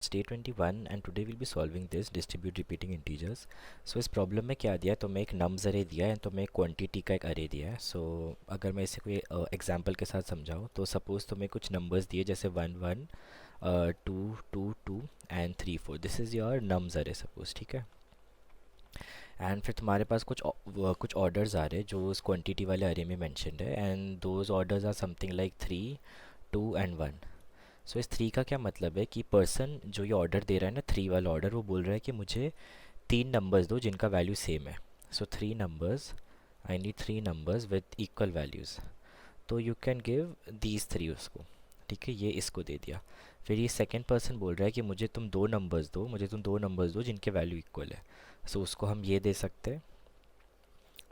It's day 21 and today we'll be solving this distribute repeating integers. So इस problem में क्या दिया है, तो मैं एक नम्स अरे दिया है, तो मैं क्वांटिटी का एक अरे दिया है. सो अगर मैं इसे कोई एग्जांपल के साथ समझाऊँ तो सपोज़ तो मैं कुछ नंबर्स दिए जैसे 1 1 2 2 2 and 3 4. This is your nums अरे सपोज. ठीक है. एंड फिर तुम्हारे पास कुछ ऑर्डर्स आ रहे हैं जो उस क्वांटिटी वाले अरे में मैंशनड है, and those orders are something like 3 2 and 1. So इस 3 का क्या मतलब है कि पर्सन जो ये ऑर्डर दे रहा है ना, 3 वाला ऑर्डर, वो बोल रहा है कि मुझे 3 नंबर्स दो जिनका वैल्यू सेम है. सो 3 numbers, I need 3 numbers with equal values. तो यू कैन गिव दीज 3 उसको. ठीक है, ये इसको दे दिया. फिर ये सेकंड पर्सन बोल रहा है कि मुझे तुम 2 नंबर्स दो जिनके वैल्यू इक्वल है. सो उसको हम ये दे सकते हैं.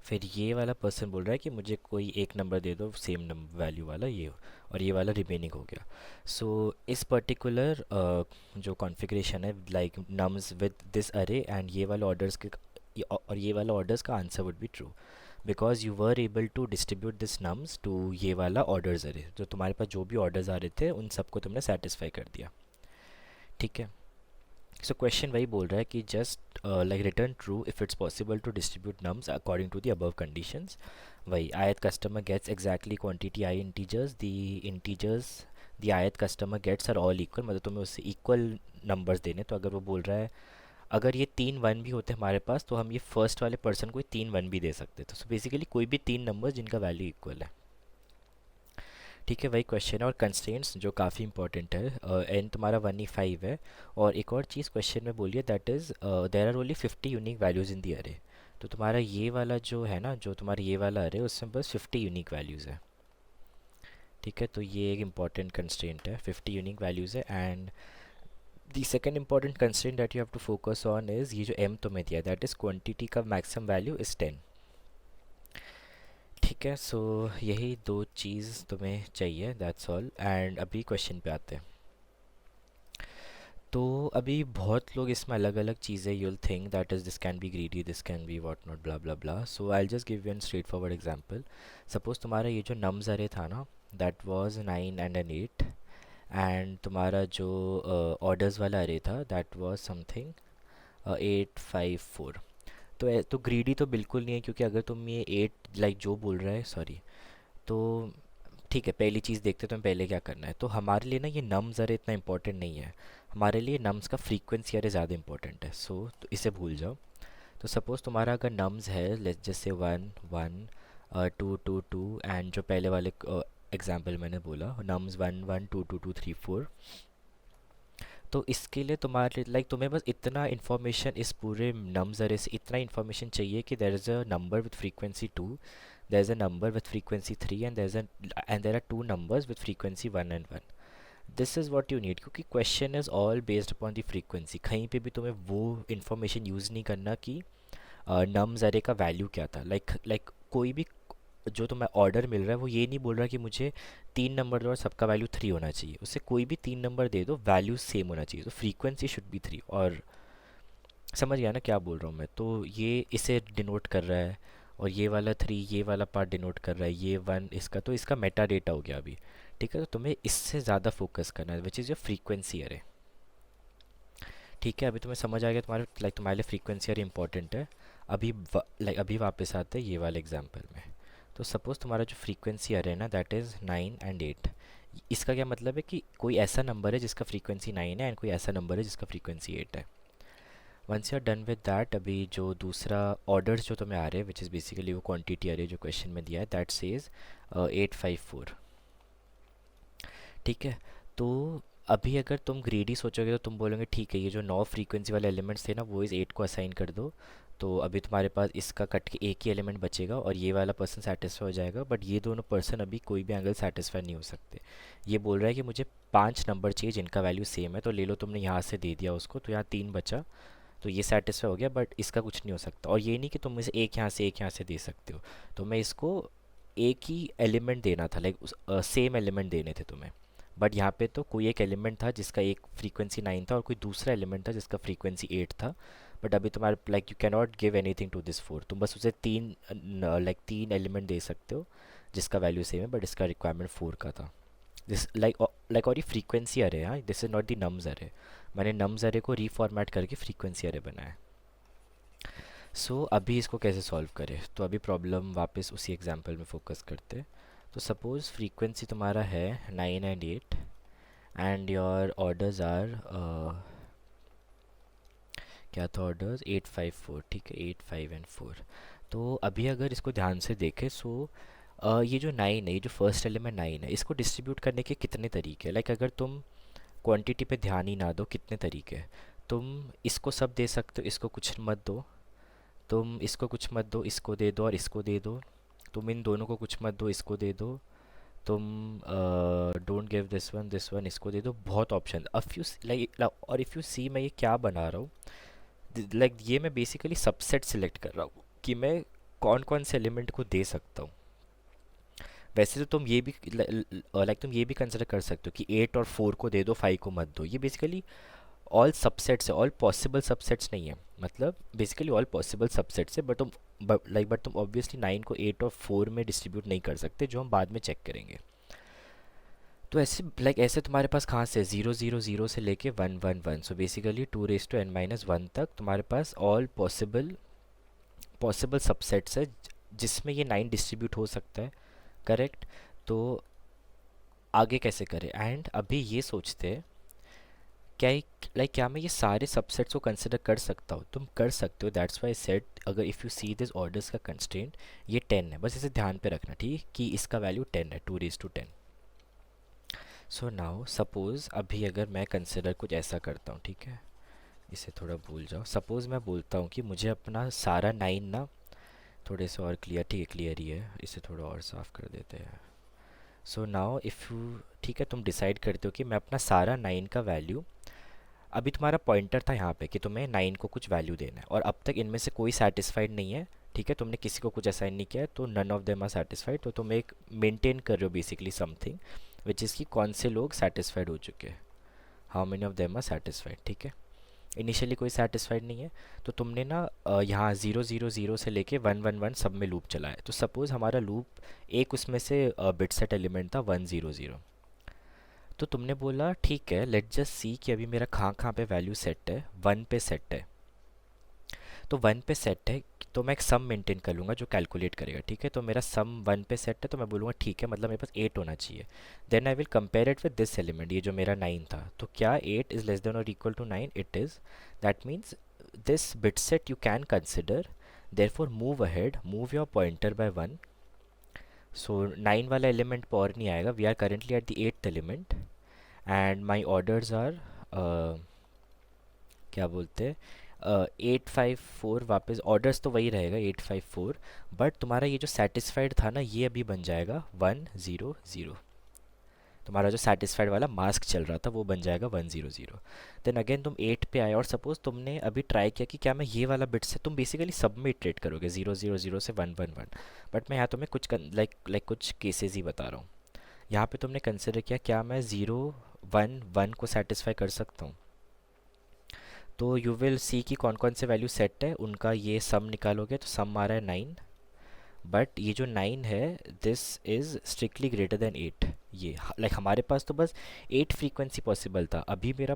फिर ये वाला पर्सन बोल रहा है कि मुझे कोई एक नंबर दे दो सेम नंबर वैल्यू वाला, ये और ये वाला रिमेनिंग हो गया. सो इस पर्टिकुलर जो कॉन्फ़िगरेशन है like nums with this array and ये वाला ऑर्डर्स का answer would be true because you were able to distribute this nums to ये वाला ऑर्डर्स अरे. जो तुम्हारे पास जो भी ऑर्डर्स आ रहे थे उन सबको तुमने सेटिस्फाई कर दिया. ठीक है. सो क्वेश्चन वही बोल रहा है कि just like return true if it's possible to distribute nums according to the above conditions. वही ith customer gets exactly quantity I integers the ith customer gets are all equal. मतलब तुम्हें उससे equal numbers देने. तो अगर वो बोल रहा है अगर ये 3 1 भी होते हमारे पास तो हम ये फर्स्ट वाले पर्सन को 3 1 भी दे सकते. तो बेसिकली कोई भी 3 नंबर्स जिनका वैल्यू इक्वल है. ठीक है, वही क्वेश्चन है. और कंस्ट्रेंट्स जो काफ़ी इंपॉर्टेंट है, एन तुम्हारा 1E5 है. और एक और चीज़ क्वेश्चन में बोलिए that is there are only 50 unique values in the array. तो तुम्हारा ये वाला जो है ना, जो तुम्हारा ये वाला अरे, उसमें बस 50 यूनिक वैल्यूज़ है. ठीक है, तो ये एक इंपॉर्टेंट कंस्ट्रेंट है, 50 यूनिक वैल्यूज़ है. And the second important constraint that you have to focus on is ये जो एम तुम्हें दिया दैट इज़ क्वान्टिटी का मैक्सिमम वैल्यू इज़ 10. ठीक है. सो यही दो चीज़ तुम्हें चाहिए, दैट्स ऑल. एंड अभी क्वेश्चन पे आते हैं. तो अभी बहुत लोग इसमें अलग अलग चीज़ें you'll think that is this can be greedy, this can be what not, blah blah blah. So I just give you an straightforward example. Suppose तुम्हारा ये जो नम्स अरे था ना, that was 9 and an 8. And तुम्हारा जो orders वाला अरे था दैट वाज समथिंग 8 5 4. तो ग्रीडी तो बिल्कुल नहीं है, क्योंकि अगर तुम ये 8 लाइक जो बोल रहा है, सॉरी, तो ठीक है, पहली चीज़ देखते हैं तुम्हें पहले क्या करना है. तो हमारे लिए ना ये नम्स अरे इतना इंपॉर्टेंट नहीं है. हमारे लिए नम्स का फ्रीक्वेंसी अरे ज़्यादा इंपॉर्टेंट है. तो इसे भूल जाओ. तो सपोज़ तुम्हारा अगर नम्स है जैसे 1 1 2 2 2 एंड जो पहले वाले एग्जाम्पल मैंने बोला नम्स 1 1 2 2 2 3 4. तो इसके लिए तुम्हारे लाइक तुम्हें बस इतना इन्फॉर्मेशन इस पूरे नम्स अरे से इतना इन्फॉर्मेशन चाहिए कि there is a number with frequency 2, there is a number with frequency 3, and there are two numbers with frequency 1 and 1. This is what you need, क्योंकि question is all based upon the frequency. कहीं पे भी तुम्हें वो information use नहीं करना कि nums array का वैल्यू क्या था. लाइक कोई भी जो तुम्हें ऑर्डर मिल रहा है वो ये नहीं बोल रहा कि मुझे 3 नंबर दो और सबका वैल्यू 3 होना चाहिए. उससे कोई भी 3 नंबर दे दो, वैल्यू सेम होना चाहिए. तो फ्रीक्वेंसी शुड बी 3. और समझ गया ना क्या बोल रहा हूँ मैं. तो ये इसे डिनोट कर रहा है, और ये वाला 3 ये वाला पार्ट डिनोट कर रहा है, ये 1 इसका. तो इसका मेटा डेटा हो गया अभी. ठीक है, तो तुम्हें इससे ज़्यादा फोकस करना है विच इज़ योर फ्रीक्वेंसी अरे. ठीक है, अभी तुम्हें समझ आ गया तुम्हारे लिए फ्रीक्वेंसी अरे इंपॉर्टेंट है. अभी वापस आते हैं ये वाले एग्जाम्पल में. तो सपोज़ तुम्हारा जो फ्रीक्वेंसी अरे है ना दैट इज़ 9 एंड 8. इसका क्या मतलब है कि कोई ऐसा नंबर है जिसका फ्रीक्वेंसी 9 है एंड कोई ऐसा नंबर है जिसका फ्रीक्वेंसी 8 है. Once you are done with that, अभी जो दूसरा ऑर्डर्स जो तुम्हें आ रहे हैं विच इज़ बेसिकली वो क्वांटिटी आ रही है जो क्वेश्चन में दिया है दैट सेज 8 5 4. ठीक है. तो अभी अगर तुम ग्रीडी सोचोगे तो तुम बोलोगे ठीक है, ये जो 9 फ्रीक्वेंसी वाले एलिमेंट्स थे ना वो इस 8 को असाइन कर दो. तो अभी तुम्हारे पास इसका कट के एक ही एलिमेंट बचेगा और ये वाला पर्सन सेटिस्फाई हो जाएगा. बट ये दोनों पर्सन अभी कोई भी एंगल सेटिस्फाई नहीं हो सकते. ये बोल रहा है कि मुझे 5 नंबर चाहिए जिनका वैल्यू सेम है. तो ले लो, तुमने यहाँ से दे दिया उसको, तो यहाँ 3 बचा. तो ये सेटिस्फाई हो गया, बट इसका कुछ नहीं हो सकता. और ये नहीं कि तुम इसे एक यहाँ से दे सकते हो. तो मैं इसको एक ही एलिमेंट देना था, लाइक सेम एलिमेंट देने थे तुम्हें. बट यहाँ पे तो कोई एक एलिमेंट था जिसका एक फ्रीक्वेंसी 9 था और कोई दूसरा एलिमेंट था जिसका फ्रीक्वेंसी 8 था. बट अभी तुम्हारे like you can not give anything to this 4. तुम बस उसे तीन एलिमेंट दे सकते हो जिसका वैल्यू सेम है, बट इसका रिक्वायरमेंट 4 का था. दिस लाइक और ये फ्रीक्वेंसी अरे, हाँ, this is not the nums अरे। मैंने नम्स अरे को रीफॉर्मेट करके फ्रीक्वेंसी अरे बनाया। सो अभी इसको कैसे सॉल्व करें, तो अभी प्रॉब्लम वापस उसी एग्जांपल में फोकस करते। तो सपोज़ फ्रीक्वेंसी तुम्हारा है 9 and 8 and your orders are क्या था ऑर्डर्स, 8 5 4, ठीक है, 8 5 and 4। तो अभी अगर इसको ध्यान से देखें, सो ये जो 9 है, ये जो फर्स्ट एलिमेंट 9 है, इसको डिस्ट्रीब्यूट करने के कितने तरीके हैं। लाइक अगर तुम क्वांटिटी पे ध्यान ही ना दो, कितने तरीके हैं। तुम इसको सब दे सकते हो, इसको कुछ मत दो। तुम इसको कुछ मत दो, इसको दे दो और इसको दे दो। तुम इन दोनों को कुछ मत दो, इसको दे दो। तुम डोंट गिव दिस वन इसको दे दो। बहुत ऑप्शन, अफ यू लाइक, और इफ़ यू सी मैं ये क्या बना रहा हूँ, लाइक ये मैं बेसिकली सबसेट सिलेक्ट कर रहा हूँ कि मैं कौन कौन से एलिमेंट को दे सकता हूँ। वैसे तो तुम ये भी लाइक तुम ये भी कंसिडर कर सकते हो कि 8 और 4 को दे दो, 5 को मत दो। ये बेसिकली ऑल सबसेट्स है, ऑल पॉसिबल सबसेट्स नहीं है, मतलब बेसिकली ऑल पॉसिबल सबसेट्स है। बट तुम ऑब्वियसली 9 को 8 और 4 में डिस्ट्रीब्यूट नहीं कर सकते, जो हम बाद में चेक करेंगे। तो ऐसे ऐसे तुम्हारे पास कहाँ से 0 0 0 से लेके 1 1 1, सो बेसिकली 2n - 1 तक तुम्हारे पास ऑल पॉसिबल पॉसिबल सबसेट्स है जिसमें ये 9 डिस्ट्रीब्यूट हो सकता है। करेक्ट। तो आगे कैसे करें, एंड अभी ये सोचते हैं क्या क्या मैं ये सारे सबसेट्स को कंसिडर कर सकता हूँ। तुम कर सकते हो, दैट्स वाई सेट। अगर if you see this orders का कंस्ट्रेंट ये 10 है, बस इसे ध्यान पे रखना, ठीक है, कि इसका वैल्यू 10 है, 2 raised to 10। So now suppose अभी अगर मैं कंसिडर कुछ ऐसा करता हूँ, ठीक है, इसे थोड़ा भूल जाओ। सपोज़ मैं बोलता हूँ कि मुझे अपना सारा 9 ना, थोड़े से और क्लियर, ठीक है, क्लियर ही है, इसे थोड़ा और साफ़ कर देते हैं। सो नाउ इफ़ यू, ठीक है, तुम डिसाइड करते हो कि मैं अपना सारा 9 का वैल्यू, अभी तुम्हारा पॉइंटर था यहाँ पे कि तुम्हें 9 को कुछ वैल्यू देना है, और अब तक इनमें से कोई सेटिस्फाइड नहीं है, ठीक है, तुमने किसी को कुछ असाइन नहीं किया है, तो none of them are satisfied. तो तुम एक मेंटेन कर रहे हो बेसिकली समथिंग विच इज़ कि कौन से लोग सेटिस्फाइड हो चुके हैं, how many of them are satisfied, ठीक है। इनिशियली कोई सेटिस्फाइड नहीं है, तो तुमने ना यहाँ 0 0 0 से लेके 1 1 1 सब में लूप चलाया। तो सपोज़ हमारा लूप एक उसमें से बिट सेट एलिमेंट था 1 0 0। तो तुमने बोला ठीक है, लेट जस्ट सी कि अभी मेरा कहाँ कहाँ पे वैल्यू सेट है। 1 पे सेट है, तो 1 पे सेट है, तो मैं एक सम मेंटेन कर लूँगा जो कैलकुलेट करेगा, ठीक है। तो मेरा सम 1 पे सेट है, तो मैं बोलूँगा ठीक है, मतलब मेरे पास 8 होना चाहिए। Then I will compare it with this element, ये जो मेरा 9 था। तो क्या 8 इज़ लेस देन और equal to 9? It is. That means this bit set you can consider, therefore move ahead, move your pointer by 1। So 9 वाला element पर और नहीं आएगा, we are currently at the 8th element, and my orders are क्या बोलते हैं 8 5 4। वापस orders तो वही रहेगा 8 5 4, बट तुम्हारा ये जो सेटिस्फाइड था ना, ये अभी बन जाएगा 1 0 0। तुम्हारा जो सेटिस्फाइड वाला मास्क चल रहा था वो बन जाएगा 1 0 0। देन अगेन तुम 8 पे आए, और सपोज तुमने अभी ट्राई किया कि क्या मैं ये वाला बिट से, तुम बेसिकली सब में इटरेट करोगे 0 0 0 से 1 1 1। बट मैं यहाँ तुम्हें कुछ कुछ केसेस ही बता रहा हूँ। यहाँ पे तुमने कंसिडर किया क्या मैं 0 1 1 को सेटिस्फाई कर सकता हूँ। तो यू विल सी कि कौन कौन से वैल्यू सेट है, उनका ये सम निकालोगे, तो सम आ रहा है 9। बट ये जो 9 है, this is strictly greater than 8। ये हमारे पास तो बस 8 फ्रीक्वेंसी पॉसिबल था। अभी मेरा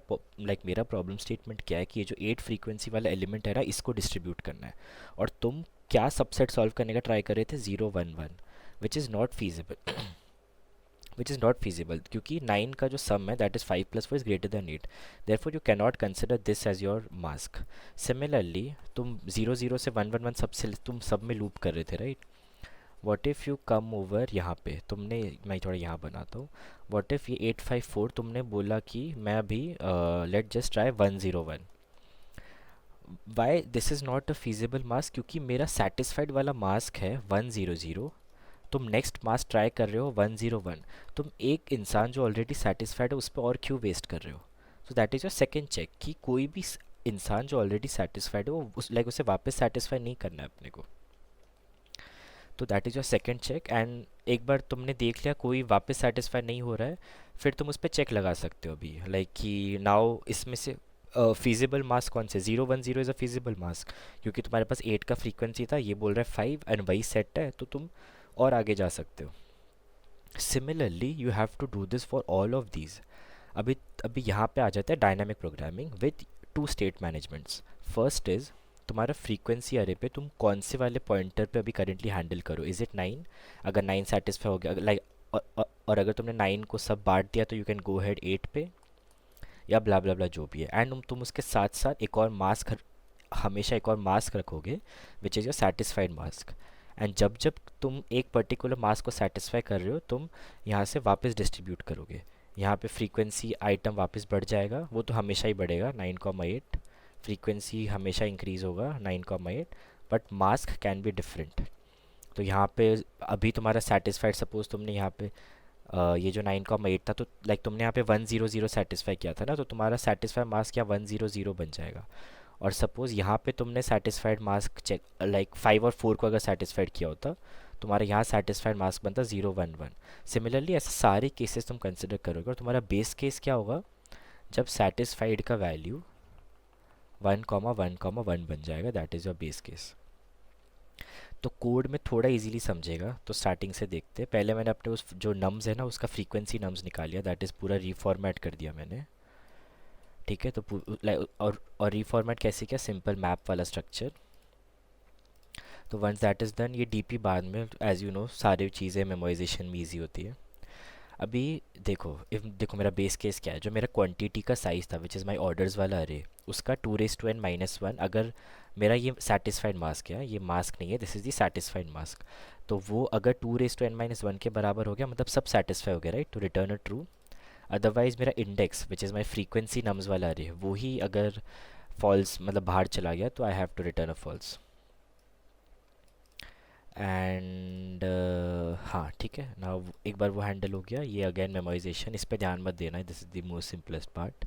प्रॉब्लम स्टेटमेंट क्या है कि ये जो 8 फ्रीक्वेंसी वाला एलिमेंट है ना, इसको डिस्ट्रीब्यूट करना है। और तुम क्या सबसेट सॉल्व करने का ट्राई कर रहे थे, 0 1 1, विच इज़ नॉट फीजिबल, क्योंकि 9 का जो सम है that is 5 + 4 is greater than 8। Therefore you can not consider this as your mask. Similarly तुम 0 0 से 1 1 1 सबसे तुम सब में लूप कर रहे थे, right. What if you come over यहाँ पे, तुमने, मैं थोड़ा यहाँ बनाता हूँ। व्हाट इफ़ ये 8 5 4 तुमने बोला कि मैं अभी let just try 1 0 1। Why this is not a feasible mask, क्योंकि मेरा सेटिस्फाइड वाला मास्क है 1 0 0। तुम नेक्स्ट मास ट्राई कर रहे हो 1 0 1। तुम एक इंसान जो ऑलरेडी सेटिस्फाइड है उस पर और क्यों वेस्ट कर रहे हो। So that is your second check कि कोई भी इंसान जो ऑलरेडी सेटिस्फाइड है वो उसे वापस सेटिस्फाई नहीं करना है अपने को। तो that is your second check. And एक बार तुमने देख लिया कोई वापस सेटिस्फाई नहीं हो रहा है, फिर तुम उस पर चेक लगा सकते हो अभी, कि नाउ इसमें से फीजिबल मास्क कौन से, 0 1 0 इज़ अ फीजिबल मास्क, क्योंकि तुम्हारे पास 8 का फ्रीक्वेंसी था, ये बोल रहा है 5 एंड वही सेट है, तो तुम और आगे जा सकते हो। Similarly you have to do this for all of these. अभी अभी यहाँ पे आ जाता है dynamic programming with two state managements. First is तुम्हारा फ्रीक्वेंसी अरे पे तुम कौन से वाले पॉइंटर पे अभी करेंटली हैंडल करो. Is it 9? अगर 9 सेटिस्फाई हो गया लाइक, और अगर तुमने 9 को सब बांट दिया तो यू कैन गो हेड 8 पे, या ब्ला ब्ला ब्ला जो भी है. एंड तुम उसके साथ साथ एक और मास्क, हमेशा एक और मास्क रखोगे which is your satisfied mask. And जब जब तुम एक पर्टिकुलर मास्क को सेटिस्फाई कर रहे हो, तुम यहाँ से वापस डिस्ट्रीब्यूट करोगे. यहाँ पे फ्रीक्वेंसी आइटम वापस बढ़ जाएगा, वो तो हमेशा ही बढ़ेगा 9,8. फ्रीक्वेंसी हमेशा इंक्रीज़ होगा 9,8, but mask can be different. तो यहाँ पे अभी तुम्हारा सेटिस्फाइड, सपोज तुमने यहाँ पे ये जो 9,8 था, तो लाइक तुमने यहाँ पे 100 सेटिस्फाई किया था ना, तो तुम्हारा सेटिस्फाई मास्क या 100 बन जाएगा. और सपोज़ यहाँ पे तुमने सेटिस्फाइड मास्क चेक लाइक 5 और 4 को अगर सेटिस्फाइड किया होता, तुम्हारा यहाँ सेटिस्फाइड मास्क बनता 011. सिमिलरली ऐसे सारे केसेस तुम कंसिडर करोगे, और तुम्हारा बेस केस क्या होगा जब सेटिस्फाइड का वैल्यू 1,1,1 बन जाएगा. That is your base case. तो कोड में थोड़ा इजीली समझेगा तो स्टार्टिंग से देखते हैं. पहले मैंने अपने उस जो नम्स है ना उसका फ्रीक्वेंसी नम्स निकाल लिया, दैट इज़ पूरा रीफॉर्मेट कर दिया मैंने. ठीक है, तो और रीफॉर्मेट कैसे किया, सिंपल मैप वाला स्ट्रक्चर. तो वंस दैट इज़ डन, ये डीपी बाद में एज यू नो सारी चीज़ें मेमोराइजेशन में ईजी होती है. अभी देखो, इफ देखो मेरा बेस केस क्या है, जो मेरा क्वांटिटी का साइज़ था विच इज़ माय ऑर्डर्स वाला अरे, उसका 2n-1. अगर मेरा ये सेटिस्फाइड मास्क है, ये मास्क नहीं है, this is the satisfied mask. तो वो अगर 2n-1 के बराबर हो गया मतलब सब सेटिस्फाई हो गया, right, to return a true. Otherwise मेरा index which is my frequency nums वाला अरे, वो ही अगर फॉल्स मतलब बाहर चला गया तो I have to return a false. And हाँ ठीक है ना, एक बार वो हैंडल हो गया. ये अगेन मेमोराइजेशन, इस पर ध्यान मत देना, this is the most simplest part.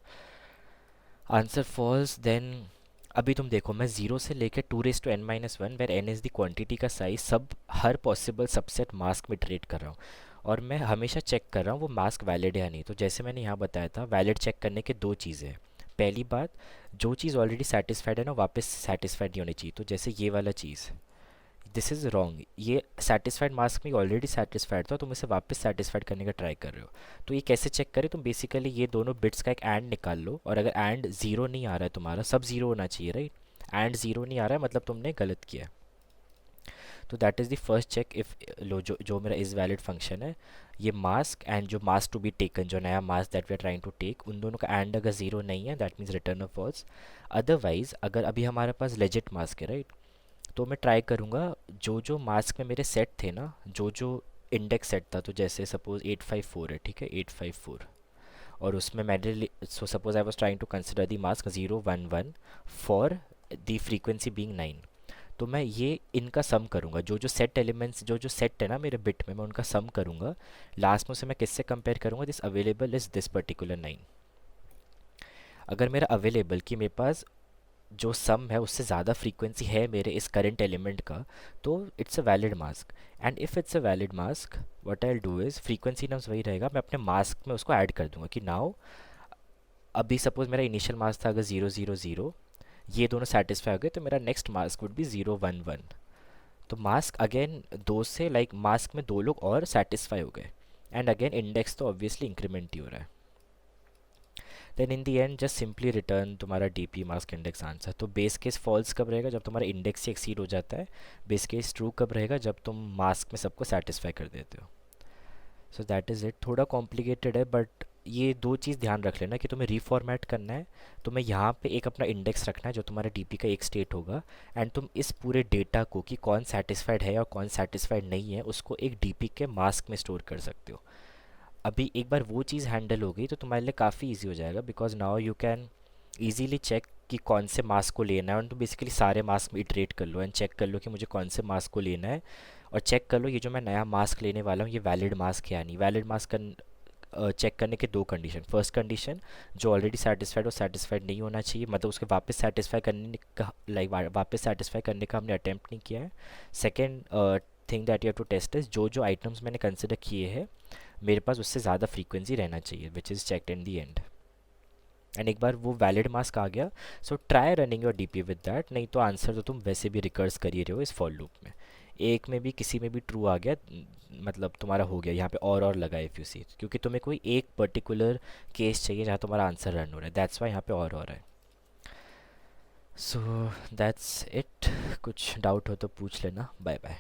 Answer false. Then अभी तुम देखो, मैं 0 से लेकर 2n-1 where n is the quantity का साइज, सब हर पॉसिबल सबसेट मास्क में ट्रेड कर रहा हूँ. और मैं हमेशा चेक कर रहा हूँ वो मास्क वैलिड है या नहीं. तो जैसे मैंने यहाँ बताया था, वैलिड चेक करने के दो चीज़ें हैं. पहली बात, जो चीज़ ऑलरेडी सेटिस्फाइड है ना वापस सेटिस्फाइड नहीं होनी चाहिए. तो जैसे ये वाला चीज़, दिस इज़ रॉन्ग, ये सेटिस्फाइड मास्क में ऑलरेडी सेटिस्फाइड था, तुम इसे वापस सेटिस्फाइड करने का ट्राई कर रहे हो. तो ये कैसे चेक करें, तुम बेसिकली ये दोनों बिट्स का एक एंड निकाल लो, और अगर एंड ज़ीरो नहीं आ रहा है तुम्हारा, सब ज़ीरो होना चाहिए राइट, एंड ज़ीरो नहीं आ रहा है मतलब तुमने गलत किया. तो that is the first check. If लो जो मेरा इज़ वैलिड फंक्शन है, ये मास्क एंड जो मास्क टू बी टेकन, जो नया mask that we are trying to take, उन दोनों का एंड अगर ज़ीरो नहीं है, that means return of false. Otherwise अगर अभी हमारे पास लेजिट मास्क है राइट, तो मैं ट्राई करूँगा जो जो मास्क में मेरे सेट थे ना, जो जो इंडेक्स सेट था, तो जैसे सपोज 854 है, ठीक है 854, और उसमें मैंने so suppose I was trying to consider the mask 011 for the frequency being 9. तो मैं ये इनका सम करूँगा, जो जो सेट एलिमेंट्स जो जो सेट है ना मेरे बिट में, मैं उनका सम करूँगा. लास्ट में उसे मैं किससे कंपेयर करूँगा, this available is this particular 9. अगर मेरा अवेलेबल कि मेरे पास जो सम है उससे ज़्यादा फ्रीक्वेंसी है मेरे इस करंट एलिमेंट का, तो it's a valid mask. And if it's a valid mask, what I do is, frequency nums वही रहेगा, मैं अपने मास्क में उसको ऐड कर दूंगा कि नाउ अभी सपोज मेरा इनिशियल मास्क था अगर 000, ये दोनों सेटिस्फाई हो गए, तो मेरा नेक्स्ट मास्क वुड बी 011. तो मास्क अगेन दो से लाइक मास्क में दो लोग और सेटिस्फाई हो गए, एंड अगेन इंडेक्स तो ऑब्वियसली इंक्रीमेंट ही हो रहा है. Then in the end just simply return तुम्हारा डीपी मास्क इंडेक्स आंसर. तो बेस केस फॉल्स कब रहेगा, जब तुम्हारा इंडेक्स ही एक्सीड हो जाता है. बेस केस ट्रू कब रहेगा, जब तुम मास्क में सबको सेटिस्फाई कर देते हो. So that is it. थोड़ा कॉम्प्लिकेटेड है, बट ये दो चीज़ ध्यान रख लेना कि तुम्हें रीफॉर्मेट करना है, तुम्हें यहाँ पे एक अपना इंडेक्स रखना है जो तुम्हारा डीपी का एक स्टेट होगा, एंड तुम इस पूरे डेटा को कि कौन सेटिस्फाइड है और कौन सेटिस्फाइड नहीं है उसको एक डीपी के मास्क में स्टोर कर सकते हो. अभी एक बार वो चीज़ हैंडल हो गई तो तुम्हारे लिए काफ़ी इजी हो जाएगा, because now you can easily check कि कौन से मास्क को लेना है. और तो बेसिकली सारे मास्क में इटरेट कर लो एंड चेक कर लो कि मुझे कौन से मास्क को लेना है, और चेक कर लो ये जो मैं नया मास्क लेने वाला हूँ ये वैलिड मास्क है या नहीं. वैलिड मास्क का चेक करने के दो कंडीशन. फर्स्ट कंडीशन, जो ऑलरेडी सेटिस्फाइड और सेटिस्फाइड नहीं होना चाहिए, मतलब उसके वापस सेटिस्फाई करने का लाइक वापस सेटिस्फाई करने का हमने अटैम्प्ट नहीं किया है. Second thing that you have to test is, जो जो आइटम्स मैंने कंसिडर किए हैं मेरे पास उससे ज़्यादा फ्रीक्वेंसी रहना चाहिए, which is checked in the and. And एक बार वो वैलिड मास्क आ गया, so try running your DP with that, नहीं तो आंसर तो तुम वैसे भी रिकर्स कर ही रहे हो इस फॉर लूप में. एक में भी किसी में भी ट्रू आ गया, मतलब तुम्हारा हो गया। यहाँ पे और लगा इफ़ यू सी, क्योंकि तुम्हें कोई एक पर्टिकुलर केस चाहिए जहाँ तुम्हारा आंसर रन हो रहा है, दैट्स वाई यहाँ पे और है। So that's it. कुछ डाउट हो तो पूछ लेना। Bye bye.